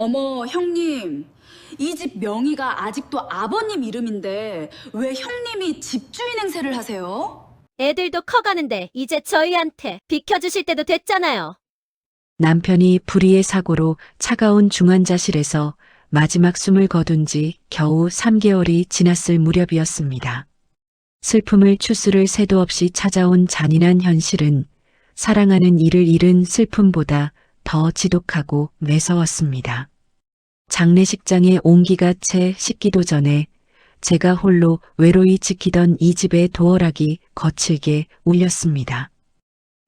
어머, 형님. 이 집 명의가 아직도 아버님 이름인데 왜 형님이 집주인 행세를 하세요? 애들도 커가는데 이제 저희한테 비켜주실 때도 됐잖아요. 남편이 불의의 사고로 차가운 중환자실에서 마지막 숨을 거둔 지 겨우 3개월이 지났을 무렵이었습니다. 슬픔을 추스를 새도 없이 찾아온 잔인한 현실은 사랑하는 이를 잃은 슬픔보다 더 지독하고 매서웠습니다. 장례식장에 온기가 채 식기도 전에 제가 홀로 외로이 지키던 이 집의 도어락이 거칠게 울렸습니다.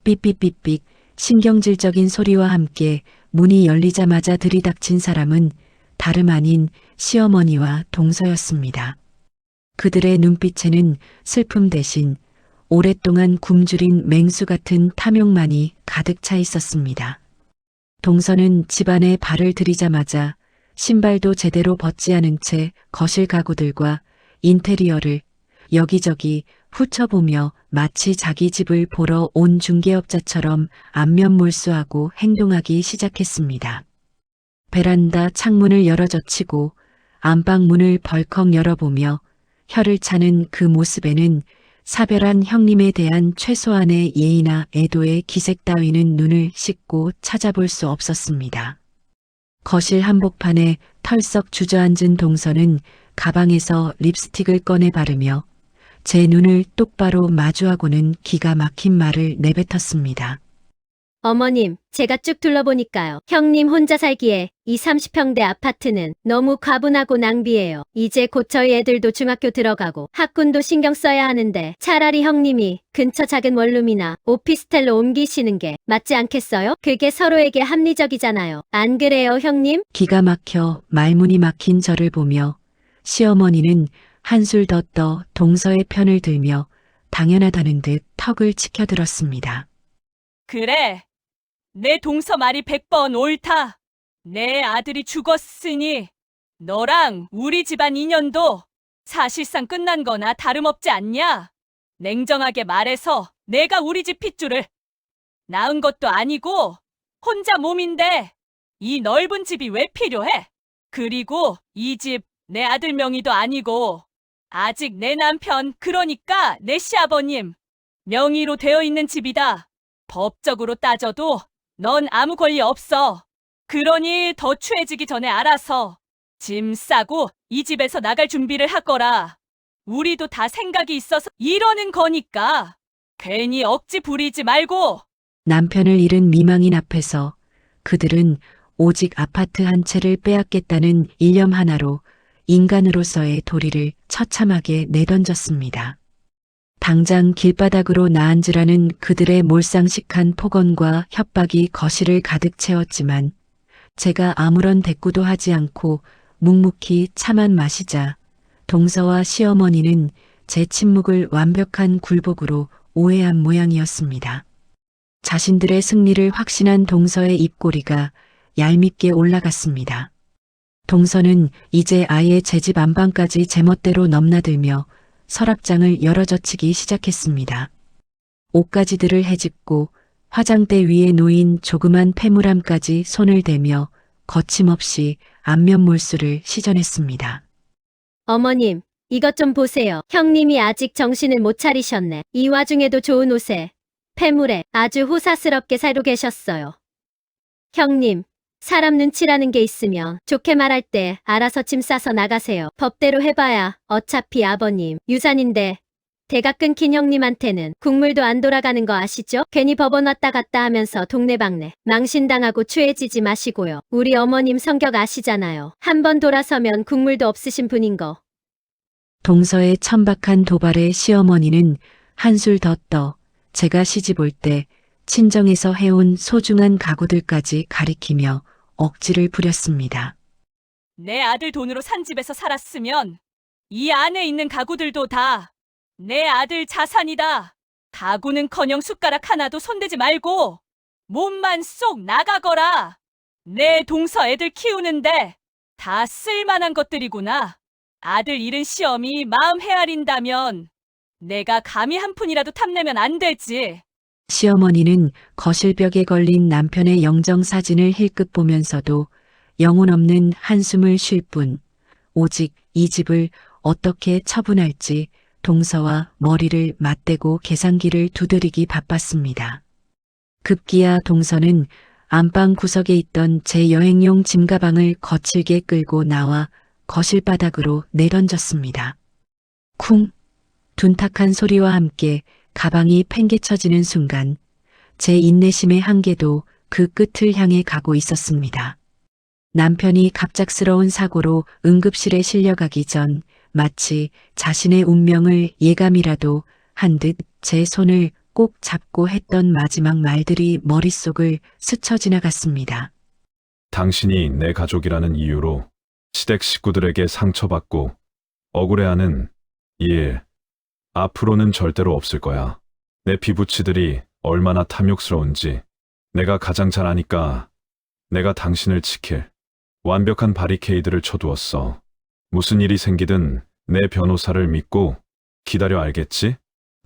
삐삐삐삐 신경질적인 소리와 함께 문이 열리자마자 들이닥친 사람은 다름 아닌 시어머니와 동서였습니다. 그들의 눈빛에는 슬픔 대신 오랫동안 굶주린 맹수 같은 탐욕만이 가득 차 있었습니다. 동서는 집안에 발을 들이자마자 신발도 제대로 벗지 않은 채 거실 가구들과 인테리어를 여기저기 훑어보며 마치 자기 집을 보러 온 중개업자처럼 안면몰수하고 행동하기 시작했습니다. 베란다 창문을 열어젖히고 안방 문을 벌컥 열어보며 혀를 차는 그 모습에는 사별한 형님에 대한 최소한의 예의나 애도의 기색 따위는 눈을 씻고 찾아볼 수 없었습니다. 거실 한복판에 털썩 주저앉은 동서는 가방에서 립스틱을 꺼내 바르며 제 눈을 똑바로 마주하고는 기가 막힌 말을 내뱉었습니다. 어머님, 제가 쭉 둘러보니까요. 형님 혼자 살기에 이 30평대 아파트는 너무 과분하고 낭비해요. 이제 곧 저희 애들도 중학교 들어가고 학군도 신경 써야 하는데 차라리 형님이 근처 작은 원룸이나 오피스텔로 옮기시는 게 맞지 않겠어요? 그게 서로에게 합리적이잖아요. 안 그래요, 형님? 기가 막혀 말문이 막힌 저를 보며 시어머니는 한술 더 떠 동서의 편을 들며 당연하다는 듯 턱을 치켜들었습니다. 그래. 내 동서 말이 100번 옳다. 내 아들이 죽었으니 너랑 우리 집안 인연도 사실상 끝난 거나 다름없지 않냐? 냉정하게 말해서 내가 우리 집 핏줄을 낳은 것도 아니고 혼자 몸인데 이 넓은 집이 왜 필요해? 그리고 이 집 내 아들 명의도 아니고 아직 내 남편, 그러니까 내 시아버님 명의로 되어 있는 집이다. 법적으로 따져도 넌 아무 권리 없어. 그러니 더 추해지기 전에 알아서 짐 싸고 이 집에서 나갈 준비를 하거라. 우리도 다 생각이 있어서 이러는 거니까 괜히 억지 부리지 말고. 남편을 잃은 미망인 앞에서 그들은 오직 아파트 한 채를 빼앗겠다는 일념 하나로 인간으로서의 도리를 처참하게 내던졌습니다. 당장 길바닥으로 나앉으라는 그들의 몰상식한 폭언과 협박이 거실을 가득 채웠지만 제가 아무런 대꾸도 하지 않고 묵묵히 차만 마시자 동서와 시어머니는 제 침묵을 완벽한 굴복으로 오해한 모양이었습니다. 자신들의 승리를 확신한 동서의 입꼬리가 얄밉게 올라갔습니다. 동서는 이제 아예 제 집 안방까지 제멋대로 넘나들며 서랍장을 열어젖히기 시작했습니다. 옷가지들을 헤집고 화장대 위에 놓인 조그만 폐물함까지 손을 대며 거침없이 안면몰수를 시전했습니다. 어머님, 이것 좀 보세요. 형님이 아직 정신을 못 차리셨네. 이 와중에도 좋은 옷에, 폐물에 아주 호사스럽게 살고 계셨어요. 형님, 사람 눈치라는 게 있으면 좋게 말할 때 알아서 짐 싸서 나가세요. 법대로 해봐야 어차피 아버님 유산인데 대가 끊긴 형님한테는 국물도 안 돌아가는 거 아시죠? 괜히 법원 왔다 갔다 하면서 동네방네 망신당하고 추해지지 마시고요. 우리 어머님 성격 아시잖아요. 한 번 돌아서면 국물도 없으신 분인 거. 동서의 천박한 도발에 시어머니는 한술 더 떠 제가 시집 올 때 친정에서 해온 소중한 가구들까지 가리키며 억지를 부렸습니다. 내 아들 돈으로 산 집에서 살았으면 이 안에 있는 가구들도 다 내 아들 자산이다. 가구는커녕 숟가락 하나도 손대지 말고 몸만 쏙 나가거라. 내 동서 애들 키우는데 다 쓸만한 것들이구나. 아들 잃은 시험이 마음 헤아린다면 내가 감히 한 푼이라도 탐내면 안 되지. 시어머니는 거실벽에 걸린 남편의 영정사진을 힐끗 보면서도 영혼 없는 한숨을 쉴 뿐, 오직 이 집을 어떻게 처분할지 동서와 머리를 맞대고 계산기를 두드리기 바빴습니다. 급기야 동서는 안방 구석에 있던 제 여행용 짐가방을 거칠게 끌고 나와 거실 바닥으로 내던졌습니다. 쿵! 둔탁한 소리와 함께 가방이 팽개쳐지는 순간 제 인내심의 한계도 그 끝을 향해 가고 있었습니다. 남편이 갑작스러운 사고로 응급실에 실려가기 전 마치 자신의 운명을 예감이라도 한 듯 제 손을 꼭 잡고 했던 마지막 말들이 머릿속을 스쳐 지나갔습니다. 당신이 내 가족이라는 이유로 시댁 식구들에게 상처받고 억울해하는 일, 앞으로는 절대로 없을 거야. 내 피부치들이 얼마나 탐욕스러운지 내가 가장 잘 아니까 내가 당신을 지킬 완벽한 바리케이드를 쳐두었어. 무슨 일이 생기든 내 변호사를 믿고 기다려, 알겠지?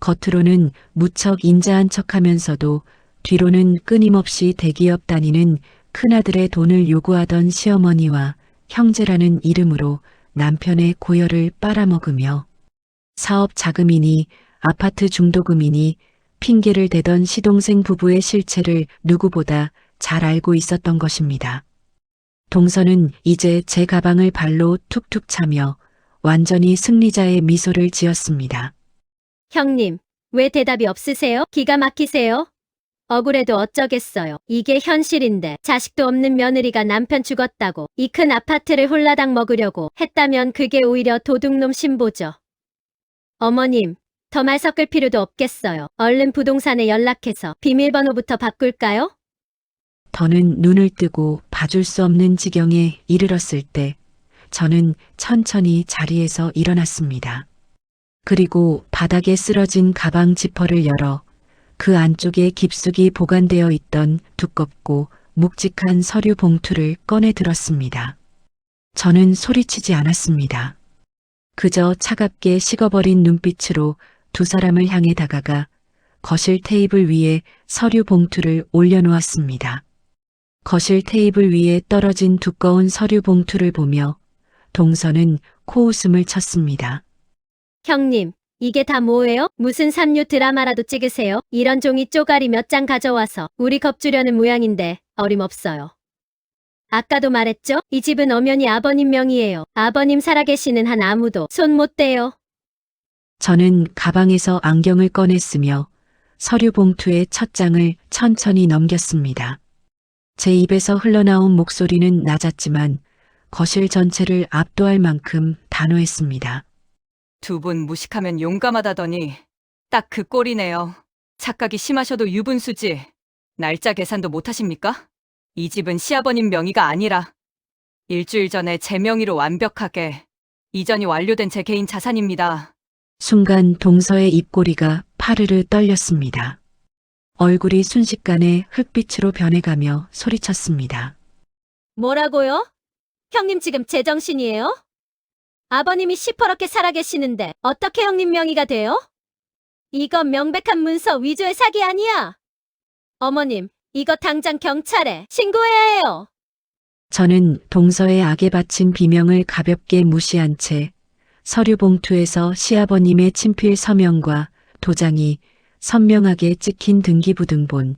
겉으로는 무척 인자한 척하면서도 뒤로는 끊임없이 대기업 다니는 큰아들의 돈을 요구하던 시어머니와 형제라는 이름으로 남편의 고열을 빨아먹으며 사업 자금이니 아파트 중도금이니 핑계를 대던 시동생 부부의 실체를 누구보다 잘 알고 있었던 것입니다. 동서는 이제 제 가방을 발로 툭툭 차며 완전히 승리자의 미소를 지었습니다. 형님, 왜 대답이 없으세요? 기가 막히세요? 억울해도 어쩌겠어요. 이게 현실인데 자식도 없는 며느리가 남편 죽었다고 이 큰 아파트를 홀라당 먹으려고 했다면 그게 오히려 도둑놈 신보죠. 어머님, 더 말 섞을 필요도 없겠어요. 얼른 부동산에 연락해서 비밀번호부터 바꿀까요? 더는 눈을 뜨고 봐줄 수 없는 지경에 이르렀을 때 저는 천천히 자리에서 일어났습니다. 그리고 바닥에 쓰러진 가방 지퍼를 열어 그 안쪽에 깊숙이 보관되어 있던 두껍고 묵직한 서류 봉투를 꺼내 들었습니다. 저는 소리치지 않았습니다. 그저 차갑게 식어버린 눈빛으로 두 사람을 향해 다가가 거실 테이블 위에 서류 봉투를 올려놓았습니다. 거실 테이블 위에 떨어진 두꺼운 서류 봉투를 보며 동서는 코웃음을 쳤습니다. 형님, 이게 다 뭐예요? 무슨 삼류 드라마라도 찍으세요? 이런 종이 쪼가리 몇 장 가져와서 우리 겁주려는 모양인데 어림없어요. 아까도 말했죠? 이 집은 엄연히 아버님 명의예요. 아버님 살아계시는 한 아무도 손 못 대요. 저는 가방에서 안경을 꺼냈으며 서류 봉투의 첫 장을 천천히 넘겼습니다. 제 입에서 흘러나온 목소리는 낮았지만 거실 전체를 압도할 만큼 단호했습니다. 두 분 무식하면 용감하다더니 딱 그 꼴이네요. 착각이 심하셔도 유분수지. 날짜 계산도 못하십니까? 이 집은 시아버님 명의가 아니라 일주일 전에 제 명의로 완벽하게 이전이 완료된 제 개인 자산입니다. 순간 동서의 입꼬리가 파르르 떨렸습니다. 얼굴이 순식간에 흙빛으로 변해가며 소리쳤습니다. 뭐라고요? 형님 지금 제정신이에요? 아버님이 시퍼렇게 살아계시는데 어떻게 형님 명의가 돼요? 이건 명백한 문서 위조의 사기 아니야? 어머님, 이거 당장 경찰에 신고해야 해요. 저는 동서의 악에 바친 비명을 가볍게 무시한 채 서류 봉투에서 시아버님의 친필 서명과 도장이 선명하게 찍힌 등기부등본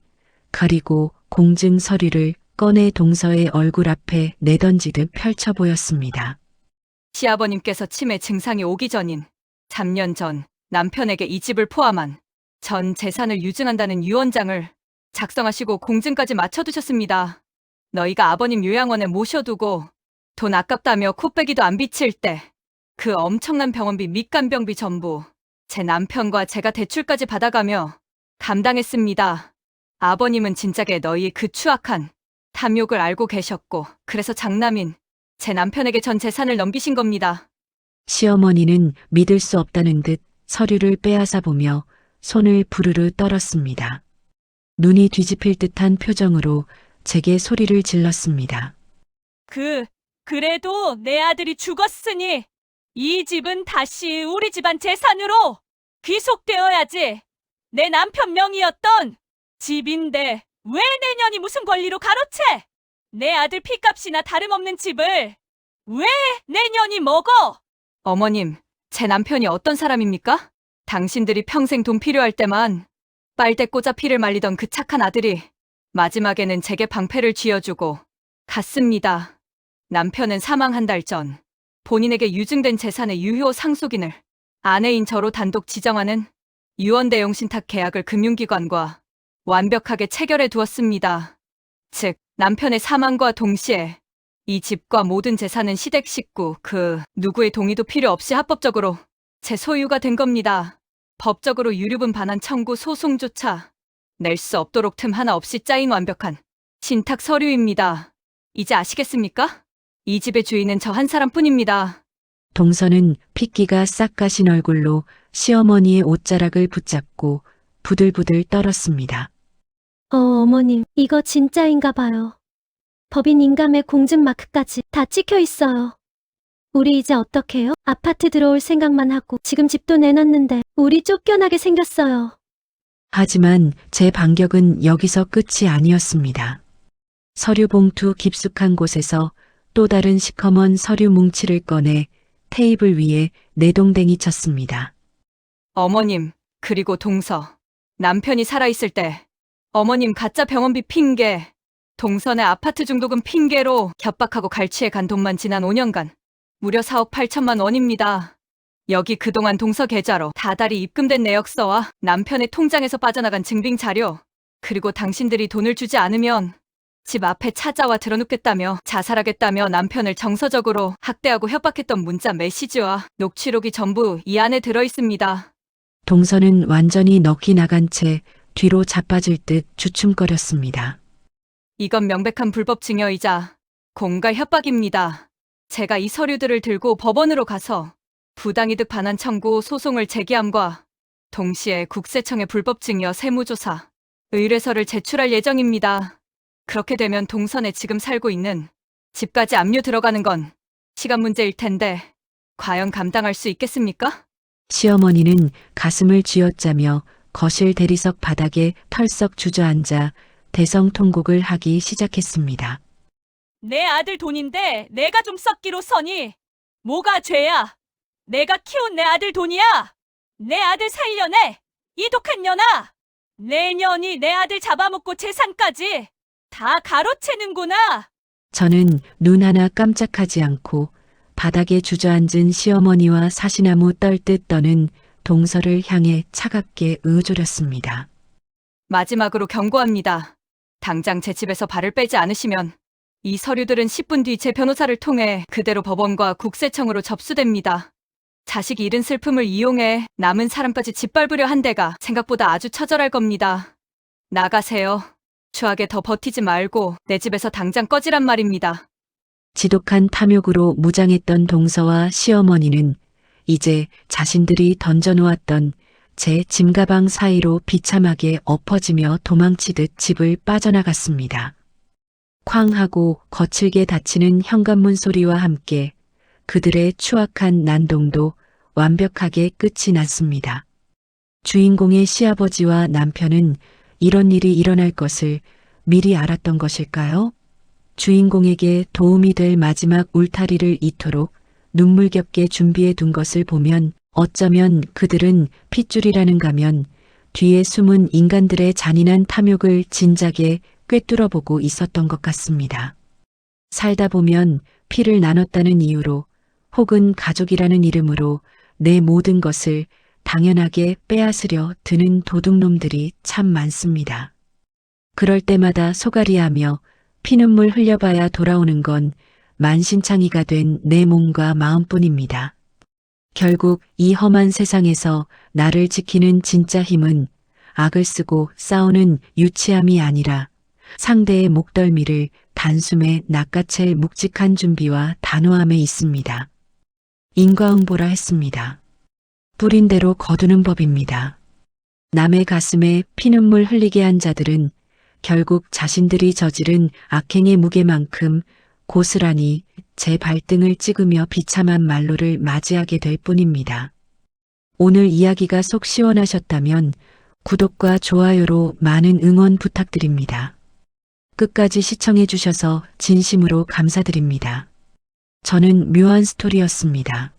그리고 공증 서류를 꺼내 동서의 얼굴 앞에 내던지듯 펼쳐 보였습니다. 시아버님께서 치매 증상이 오기 전인 3년 전 남편에게 이 집을 포함한 전 재산을 유증한다는 유언장을 작성하시고 공증까지 맞춰두셨습니다. 너희가 아버님 요양원에 모셔두고 돈 아깝다며 코빼기도 안 비칠 때 그 엄청난 병원비 밑간병비 전부 제 남편과 제가 대출까지 받아가며 감당했습니다. 아버님은 진작에 너희 그 추악한 탐욕을 알고 계셨고 그래서 장남인 제 남편에게 전 재산을 넘기신 겁니다. 시어머니는 믿을 수 없다는 듯 서류를 빼앗아 보며 손을 부르르 떨었습니다. 눈이 뒤집힐 듯한 표정으로 제게 소리를 질렀습니다. 그래도 내 아들이 죽었으니 이 집은 다시 우리 집안 재산으로 귀속되어야지. 내 남편 명의였던 집인데 왜 내년이 무슨 권리로 가로채? 내 아들 피값이나 다름없는 집을 왜 내 년이 먹어? 어머님, 제 남편이 어떤 사람입니까? 당신들이 평생 돈 필요할 때만 빨대 꽂아 피를 말리던 그 착한 아들이 마지막에는 제게 방패를 쥐어주고 갔습니다. 남편은 사망 한 달 전 본인에게 유증된 재산의 유효 상속인을 아내인 저로 단독 지정하는 유언대용 신탁 계약을 금융기관과 완벽하게 체결해 두었습니다. 즉, 남편의 사망과 동시에 이 집과 모든 재산은 시댁 식구 그 누구의 동의도 필요 없이 합법적으로 제 소유가 된 겁니다. 법적으로 유류분 반환 청구 소송조차 낼 수 없도록 틈 하나 없이 짜인 완벽한 신탁 서류입니다. 이제 아시겠습니까? 이 집의 주인은 저 한 사람뿐입니다. 동서는 핏기가 싹 가신 얼굴로 시어머니의 옷자락을 붙잡고 부들부들 떨었습니다. 어머님, 이거 진짜인가 봐요. 법인 인감의 공증마크까지 다 찍혀 있어요. 우리 이제 어떡해요? 아파트 들어올 생각만 하고 지금 집도 내놨는데 우리 쫓겨나게 생겼어요. 하지만 제 반격은 여기서 끝이 아니었습니다. 서류 봉투 깊숙한 곳에서 또 다른 시커먼 서류 뭉치를 꺼내 테이블 위에 내동댕이 쳤습니다. 어머님, 그리고 동서. 남편이 살아있을 때 어머님 가짜 병원비 핑계, 동선의 아파트 중도금 핑계로 협박하고 갈취해 간 돈만 지난 5년간 무려 4억 8천만 원입니다. 여기 그동안 동서 계좌로 다달이 입금된 내역서와 남편의 통장에서 빠져나간 증빙 자료, 그리고 당신들이 돈을 주지 않으면 집 앞에 찾아와 드러눕겠다며 자살하겠다며 남편을 정서적으로 학대하고 협박했던 문자 메시지와 녹취록이 전부 이 안에 들어있습니다. 동서는 완전히 넋이 나간 채 뒤로 자빠질 듯 주춤거렸습니다. 이건 명백한 불법 증여이자 공갈 협박입니다. 제가 이 서류들을 들고 법원으로 가서 부당이득 반환 청구 소송을 제기함과 동시에 국세청에 불법 증여 세무조사 의뢰서를 제출할 예정입니다. 그렇게 되면 동선에 지금 살고 있는 집까지 압류 들어가는 건 시간 문제일 텐데 과연 감당할 수 있겠습니까? 시어머니는 가슴을 쥐어짜며 거실 대리석 바닥에 털썩 주저앉아 대성통곡을 하기 시작했습니다. 내 아들 돈인데 내가 좀 썩기로 서니 뭐가 죄야? 내가 키운 내 아들 돈이야. 내 아들 살려내. 이 독한 년아. 내 년이 내 아들 잡아먹고 재산까지 다 가로채는구나. 저는 눈 하나 깜짝하지 않고 바닥에 주저앉은 시어머니와 사시나무 떨듯 떠는 동서를 향해 차갑게 의조렸습니다. 마지막으로 경고합니다. 당장 제 집에서 발을 빼지 않으시면 이 서류들은 10분 뒤 제 변호사를 통해 그대로 법원과 국세청으로 접수됩니다. 자식 잃은 슬픔을 이용해 남은 사람까지 짓밟으려 한 데가 생각보다 아주 처절할 겁니다. 나가세요. 추하게 더 버티지 말고 내 집에서 당장 꺼지란 말입니다. 지독한 탐욕으로 무장했던 동서와 시어머니는 이제 자신들이 던져놓았던 제 짐가방 사이로 비참하게 엎어지며 도망치듯 집을 빠져나갔습니다. 쾅 하고 거칠게 닫히는 현관문 소리와 함께 그들의 추악한 난동도 완벽하게 끝이 났습니다. 주인공의 시아버지와 남편은 이런 일이 일어날 것을 미리 알았던 것일까요? 주인공에게 도움이 될 마지막 울타리를 이토록 눈물겹게 준비해 둔 것을 보면 어쩌면 그들은 핏줄이라는 가면 뒤에 숨은 인간들의 잔인한 탐욕을 진작에 꿰뚫어보고 있었던 것 같습니다. 살다 보면 피를 나눴다는 이유로 혹은 가족이라는 이름으로 내 모든 것을 당연하게 빼앗으려 드는 도둑놈들이 참 많습니다. 그럴 때마다 소가리하며 피눈물 흘려봐야 돌아오는 건 만신창이가 된 내 몸과 마음뿐입니다. 결국 이 험한 세상에서 나를 지키는 진짜 힘은 악을 쓰고 싸우는 유치함이 아니라 상대의 목덜미를 단숨에 낚아챌 묵직한 준비와 단호함에 있습니다. 인과응보라 했습니다. 뿌린 대로 거두는 법입니다. 남의 가슴에 피눈물 흘리게 한 자들은 결국 자신들이 저지른 악행의 무게만큼 고스란히 제 발등을 찍으며 비참한 말로를 맞이하게 될 뿐입니다. 오늘 이야기가 속 시원하셨다면 구독과 좋아요로 많은 응원 부탁드립니다. 끝까지 시청해 주셔서 진심으로 감사드립니다. 저는 묘한 스토리였습니다.